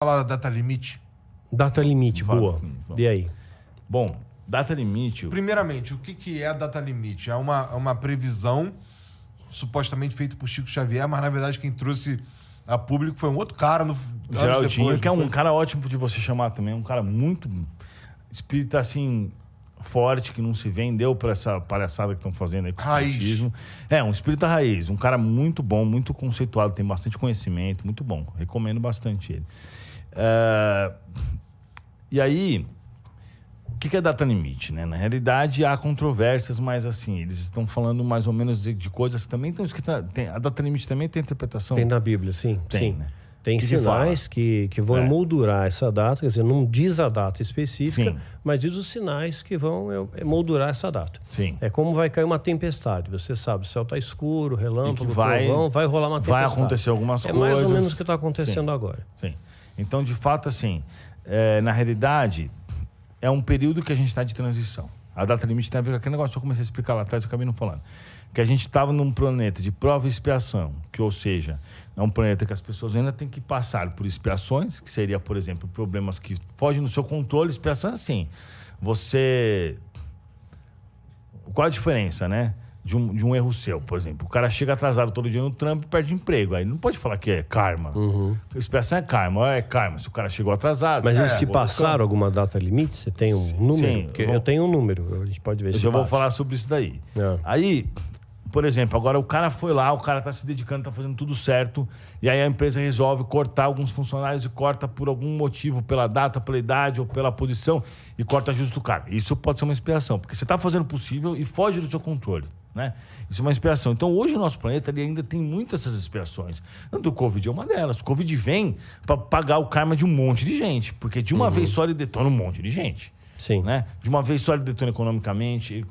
Falar da data limite. Data limite, boa. Sim. E aí? Bom, data limite... Primeiramente, o que é a data limite? É uma previsão supostamente feita por Chico Xavier, mas na verdade quem trouxe a público foi um outro cara no Geraldinho, depois, que é um cara ótimo de você chamar também, um cara muito espírita assim forte, que não se vendeu para essa palhaçada que estão fazendo aí com o Raiz. espiritismo. É, um espírita raiz, um cara muito bom, muito conceituado, tem bastante conhecimento, muito bom. Recomendo bastante ele. E aí, o que é data limite, né? Na realidade, há controvérsias, mas assim, eles estão falando mais ou menos de coisas que também estão escritas. A data limite também tem interpretação. Tem na Bíblia, sim. Tem, sim. né? Tem Que sinais que vão emoldurar essa data, quer dizer, não diz a data específica, Sim. mas diz os sinais que vão emoldurar essa data. Sim. É como vai cair uma tempestade. Você sabe, o céu está escuro, relâmpago, vai trovão, vai rolar uma tempestade. Vai acontecer algumas coisas. É mais ou menos o que está acontecendo Sim. agora. Sim. Então, de fato, assim, na realidade, é um período que a gente está de transição. A data limite tem a ver com aquele negócio que eu comecei a explicar lá atrás e acabei não falando. Que a gente estava num planeta de prova e expiação, que, ou seja, é um planeta que as pessoas ainda têm que passar por expiações, que seria, por exemplo, problemas que fogem do seu controle. Expiação é assim, você... Qual a diferença, né? De um erro seu, por exemplo. O cara chega atrasado todo dia no trampo e perde emprego. Aí não pode falar que é karma. Expiação é karma. Se o cara chegou atrasado... Mas eles te passaram alguma data limite? Você tem um número? Sim, Porque eu tenho um número, a gente pode ver se eu vou passa. falar sobre isso daí. É. Aí, por exemplo, agora o cara foi lá, o cara tá se dedicando, tá fazendo tudo certo, e aí a empresa resolve cortar alguns funcionários e corta por algum motivo, pela data, pela idade ou pela posição, e corta justo o cara. Isso pode ser uma expiação, porque você tá fazendo o possível e foge do seu controle, né? Isso é uma expiação. Então, hoje o nosso planeta ele ainda tem muitas essas expiações. Tanto o Covid é uma delas. O Covid vem para pagar o karma de um monte de gente, porque de uma vez só ele detona um monte de gente. Sim. Né? De uma vez só ele detona economicamente,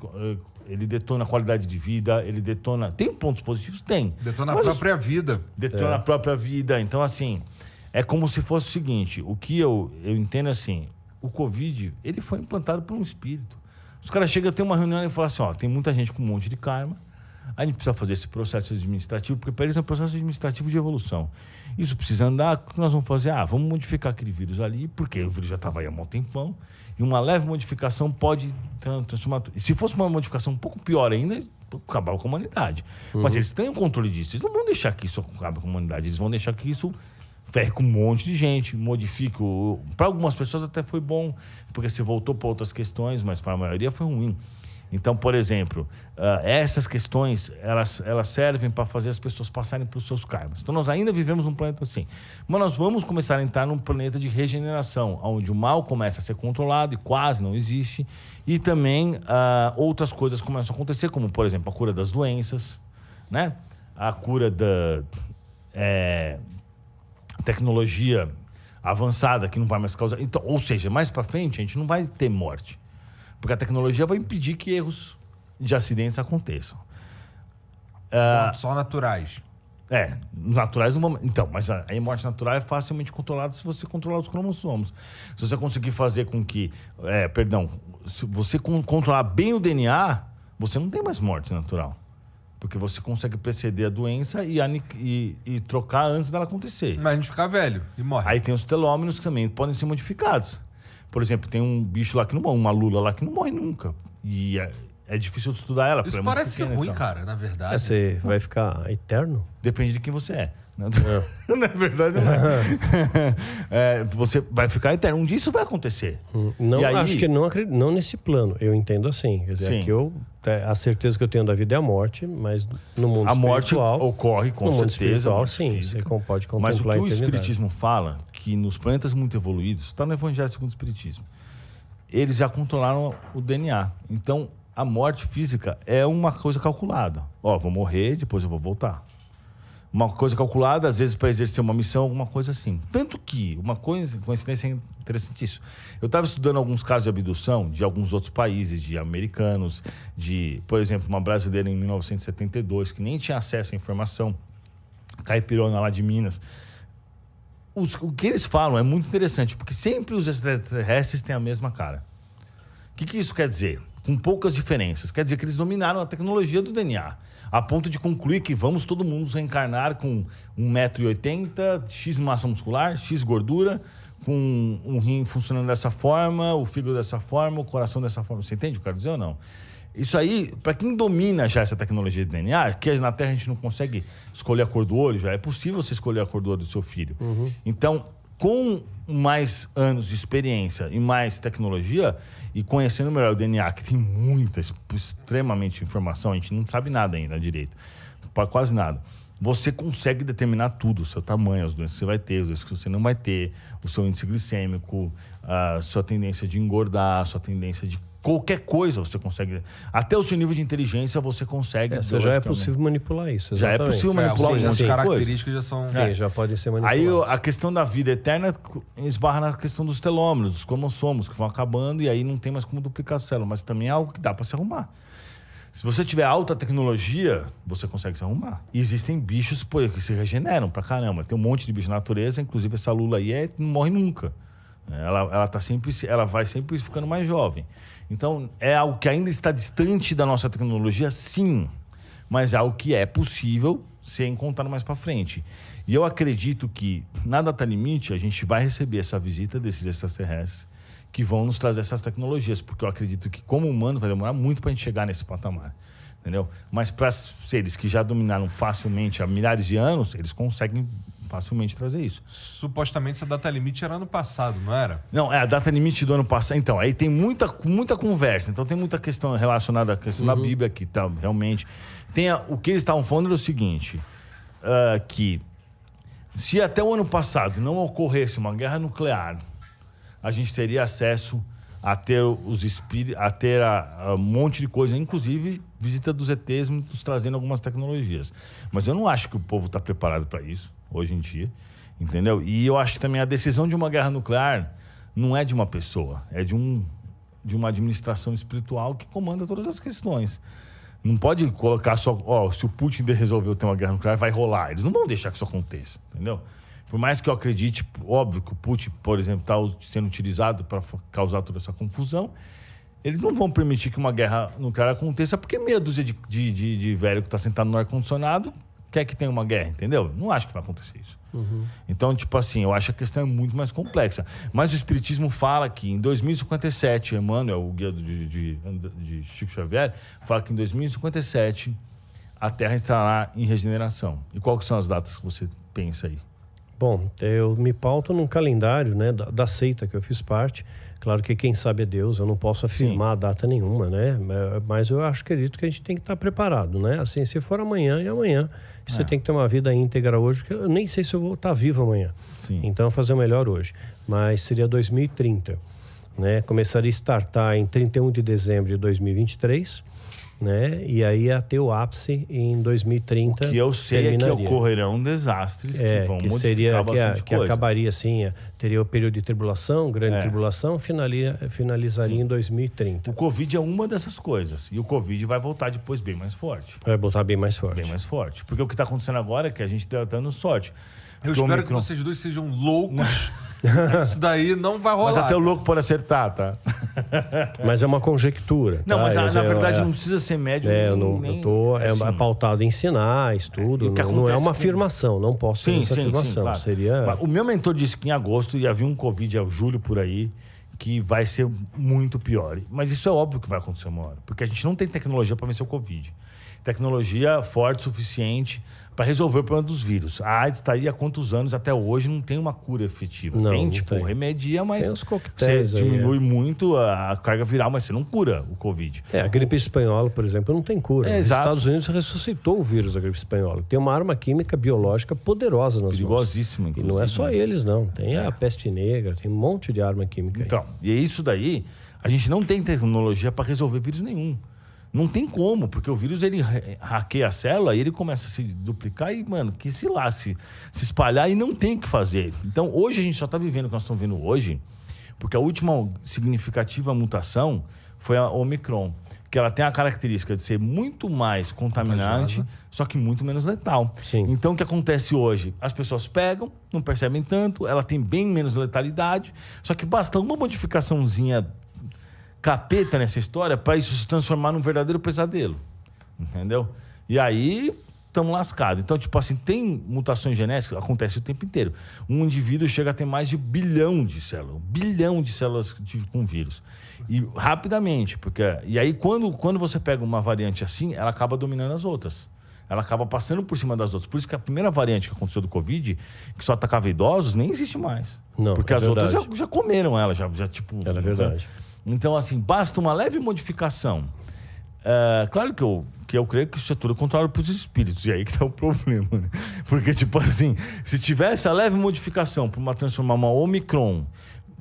ele detona a qualidade de vida, ele detona... Tem pontos positivos? Tem. Detona a Mas própria vida. Detona a própria vida. Então, assim, é como se fosse o seguinte, o que eu entendo assim, o Covid, ele foi implantado por um espírito. Os caras chegam a ter uma reunião e falam assim, ó, tem muita gente com um monte de karma, a gente precisa fazer esse processo administrativo, porque para eles é um processo administrativo de evolução. Isso precisa andar, o que nós vamos fazer? Vamos modificar aquele vírus ali, porque o vírus já estava aí há um tempão, e uma leve modificação pode transformar tudo. E se fosse uma modificação um pouco pior ainda, acabava com a humanidade. Mas eles têm o controle disso, eles não vão deixar que isso acabe com a humanidade, eles vão deixar que isso ferre com um monte de gente, modifique. Para algumas pessoas até foi bom, porque você voltou para outras questões, mas para a maioria foi ruim. Então, por exemplo, essas questões, elas servem para fazer as pessoas passarem pelos seus karmas. Então, nós ainda vivemos num planeta assim. Mas nós vamos começar a entrar num planeta de regeneração, onde o mal começa a ser controlado e quase não existe. E também outras coisas começam a acontecer, como, por exemplo, a cura das doenças, né? A cura da tecnologia avançada, que não vai mais causar... Então, ou seja, mais para frente, a gente não vai ter morte. Porque a tecnologia vai impedir que erros de acidentes aconteçam. Só naturais. Naturais não vão... Então, mas a morte natural é facilmente controlada se você controlar os cromossomos. Se você conseguir fazer com que... se você controlar bem o DNA, você não tem mais morte natural. Porque você consegue preceder a doença e trocar antes dela acontecer. Mas a gente fica velho e morre. Aí tem os telômeros que também podem ser modificados. Por exemplo, tem um bicho lá que não morre, uma lula lá que não morre nunca. E é difícil de estudar ela. Isso parece ser ruim, cara, na verdade. Você vai ficar eterno? Depende de quem você é. Na verdade, não é. Você vai ficar eterno. Um dia isso vai acontecer. Não, E aí... acho que não nesse plano. Eu entendo assim. Quer dizer, que a certeza que eu tenho da vida é a morte, mas no mundo espiritual... A morte ocorre, com no mundo certeza. Espiritual, sim, você pode contemplar mas o que a o eternidade. Espiritismo fala, que nos planetas muito evoluídos, está no Evangelho segundo o Espiritismo, eles já controlaram o DNA. Então, a morte física é uma coisa calculada. Vou morrer, depois eu vou voltar. Uma coisa calculada, às vezes para exercer uma missão, alguma coisa assim. Tanto que, uma coincidência interessantíssima. Eu estava estudando alguns casos de abdução de alguns outros países, de americanos, por exemplo, uma brasileira em 1972, que nem tinha acesso à informação, caipirona lá de Minas. O que eles falam é muito interessante, porque sempre os extraterrestres têm a mesma cara. O que isso quer dizer? Com poucas diferenças. Quer dizer que eles dominaram a tecnologia do DNA. a ponto de concluir que vamos todo mundo reencarnar com 1,80 m, X massa muscular, X gordura, com um rim funcionando dessa forma, o fígado dessa forma, o coração dessa forma. Você entende o que eu quero dizer ou não? Isso aí, para quem domina já essa tecnologia de DNA, que na Terra a gente não consegue escolher a cor do olho, já é possível você escolher a cor do olho do seu filho. Então, com mais anos de experiência e mais tecnologia, e conhecendo melhor o DNA, que tem muita, extremamente informação, a gente não sabe nada ainda direito, quase nada. Você consegue determinar tudo, o seu tamanho, as doenças que você vai ter, as doenças que você não vai ter, o seu índice glicêmico, a sua tendência de engordar, a sua tendência de qualquer coisa você consegue. Até o seu nível de inteligência você consegue. Já é possível manipular isso. Já é possível manipular as muitas características já são. Sim, já podem ser manipuladas. Aí a questão da vida eterna esbarra na questão dos telômeros, dos cromossomos, que vão acabando e aí não tem mais como duplicar a célula, mas também é algo que dá para se arrumar. Se você tiver alta tecnologia, você consegue se arrumar. E existem bichos que se regeneram pra caramba. Tem um monte de bicho na natureza, inclusive essa lula aí não morre nunca. Ela vai sempre ficando mais jovem. Então, é algo que ainda está distante da nossa tecnologia, sim. Mas é algo que é possível ser encontrado mais para frente. E eu acredito que, na Data Limite, a gente vai receber essa visita desses extraterrestres que vão nos trazer essas tecnologias. Porque eu acredito que, como humano, vai demorar muito para a gente chegar nesse patamar. Entendeu? Mas para seres que já dominaram facilmente há milhares de anos, eles conseguem facilmente trazer isso. Supostamente essa data limite era ano passado, não era? Não, é a data limite do ano passado. Então, aí tem muita conversa. Então, tem muita questão relacionada à questão da Bíblia aqui, tá? Realmente. O que eles estavam falando era o seguinte, que se até o ano passado não ocorresse uma guerra nuclear, a gente teria acesso a ter os espíritos, a ter um monte de coisa, inclusive visita dos ETs nos trazendo algumas tecnologias. Mas eu não acho que o povo está preparado para isso hoje em dia, entendeu? E eu acho que também a decisão de uma guerra nuclear não é de uma pessoa, é de uma administração espiritual que comanda todas as questões. Não pode colocar só, se o Putin resolveu ter uma guerra nuclear, vai rolar. Eles não vão deixar que isso aconteça, entendeu? Por mais que eu acredite, óbvio que o Putin, por exemplo, está sendo utilizado para causar toda essa confusão, eles não vão permitir que uma guerra nuclear aconteça porque meia dúzia de velho que está sentado no ar-condicionado quer que tenha uma guerra, entendeu? Não acho que vai acontecer isso. Então, tipo assim, eu acho que a questão é muito mais complexa. Mas o Espiritismo fala que em 2057, Emmanuel, o guia de Chico Xavier, fala que em 2057 a Terra estará em regeneração. E quais são as datas que você pensa aí? Bom, eu me pauto num calendário, né, da seita que eu fiz parte. Claro que quem sabe é Deus, eu não posso afirmar data nenhuma, né? Mas eu acredito que a gente tem que estar preparado, né? Assim, se for amanhã, é amanhã. Você tem que ter uma vida íntegra hoje, que eu nem sei se eu vou estar vivo amanhã. Sim. Então, fazer o melhor hoje. Mas seria 2030, né? Começaria a startar em 31 de dezembro de 2023, né? E aí ia ter o ápice em 2030. O que eu sei é que ocorrerão desastres que vão que modificar seria, bastante que coisa. acabaria assim, teria o período de tribulação, grande tribulação, finalizaria em 2030. O Covid é uma dessas coisas. E o Covid vai voltar depois bem mais forte. Vai voltar bem mais forte. Bem mais forte. Porque o que está acontecendo agora é que a gente está dando sorte. Eu espero que vocês dois sejam loucos. Isso daí não vai rolar. Mas até o louco pode acertar, tá? Mas é uma conjectura. Não, tá? mas na verdade não precisa ser médium. É pautado em sinais, tudo. Não é uma afirmação, não posso fazer essa afirmação. Claro. Seria... O meu mentor disse que em agosto ia vir um Covid, julho por aí, que vai ser muito pior. Mas isso é óbvio que vai acontecer uma hora. Porque a gente não tem tecnologia para vencer o Covid. Tecnologia forte o suficiente para resolver o problema dos vírus. A AIDS está aí há quantos anos? Até hoje não tem uma cura efetiva. Não tem. Tem Remedia, mas os coquetéis você diminui muito a carga viral, mas você não cura o Covid. A gripe espanhola, por exemplo, não tem cura. Os exato. Estados Unidos ressuscitou o vírus da gripe espanhola. Tem uma arma química biológica poderosa nas mãos. Perigosíssima, inclusive. E não é só eles, não. Tem a peste negra, tem um monte de arma química aí. Então, e é isso daí, a gente não tem tecnologia para resolver vírus nenhum. Não tem como, porque o vírus ele hackeia a célula e ele começa a se duplicar e, mano, que se espalhar e não tem o que fazer. Então, hoje a gente só está vivendo o que nós estamos vendo hoje, porque a última significativa mutação foi a Omicron, que ela tem a característica de ser muito mais contaminante, só que muito menos letal. Sim. Então, o que acontece hoje? As pessoas pegam, não percebem tanto, ela tem bem menos letalidade, só que basta uma modificaçãozinha capeta nessa história para isso se transformar num verdadeiro pesadelo, entendeu? E aí, estamos lascados. Então, tipo assim, tem mutações genéticas, acontece o tempo inteiro. Um indivíduo chega a ter mais de 1 bilhão de células. 1 bilhão de células com vírus. E rapidamente, porque... E aí, quando você pega uma variante assim, ela acaba dominando as outras. Ela acaba passando por cima das outras. Por isso que a primeira variante que aconteceu do Covid, que só atacava idosos, nem existe mais. Não, porque as outras já comeram ela, já tipo... Era verdade. Então, assim, basta uma leve modificação. Claro que eu creio que isso é tudo controlado pelos espíritos. E aí que tá o problema, né? Porque, tipo assim, se tivesse a leve modificação para transformar uma Omicron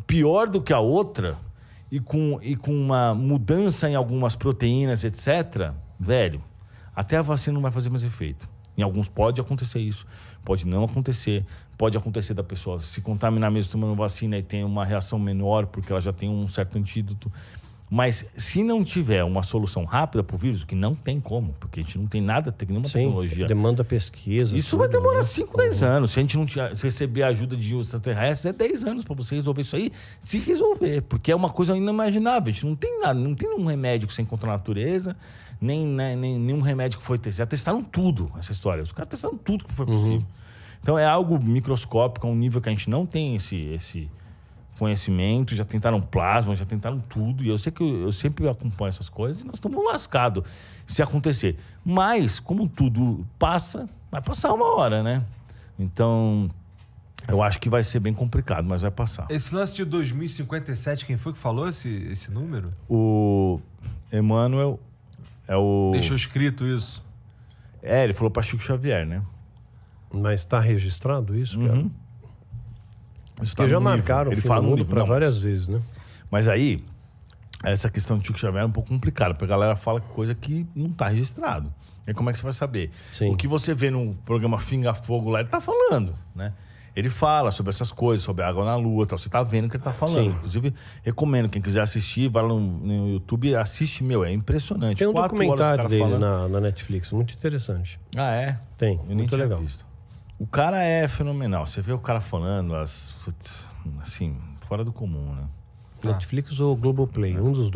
pior do que a outra e com uma mudança em algumas proteínas, etc., velho, até a vacina não vai fazer mais efeito. Em alguns pode acontecer isso, pode não acontecer. Pode acontecer da pessoa se contaminar mesmo tomando vacina e ter uma reação menor porque ela já tem um certo antídoto. Mas se não tiver uma solução rápida para o vírus, que não tem como, porque a gente não tem nada, tem nenhuma tecnologia. Demanda pesquisa. Isso vai demorar 5, 10 anos. Se a gente não receber a ajuda de extraterrestres, é 10 anos para você resolver isso aí, se resolver. Porque é uma coisa inimaginável. A gente não tem nada, não tem um remédio que você encontra na natureza, nem nenhum remédio que foi testado. Já testaram tudo essa história. Os caras testaram tudo que foi possível. Então é algo microscópico, a um nível que a gente não tem esse conhecimento, já tentaram plasma, já tentaram tudo, e eu sei que eu sempre acompanho essas coisas, e nós estamos lascados se acontecer. Mas, como tudo passa, vai passar uma hora, né? Então, eu acho que vai ser bem complicado, mas vai passar. Esse lance de 2057, quem foi que falou esse número? O Emmanuel é o... Deixou escrito isso. Ele falou para Chico Xavier, né? Mas está registrado isso, cara? Isso Porque já no marcaram livro. o fim do mundo para várias vezes, né? Mas aí, essa questão de Chico Xavier é um pouco complicada, porque a galera fala coisa que não está registrado. E como é que você vai saber? Sim. O que você vê no programa Finga Fogo lá, ele tá falando, né? Ele fala sobre essas coisas, sobre a água na lua, tal. Você tá vendo o que ele tá falando. Sim. Inclusive, recomendo, quem quiser assistir, vai lá no YouTube, assiste, é impressionante. Tem um 4 horas documentário o cara dele falando. na Netflix, muito interessante. Ah, é? Tem, Eu nem muito tinha legal. visto. O cara é fenomenal. Você vê o cara falando, assim, fora do comum, né? Netflix ou Globoplay, um dos dois.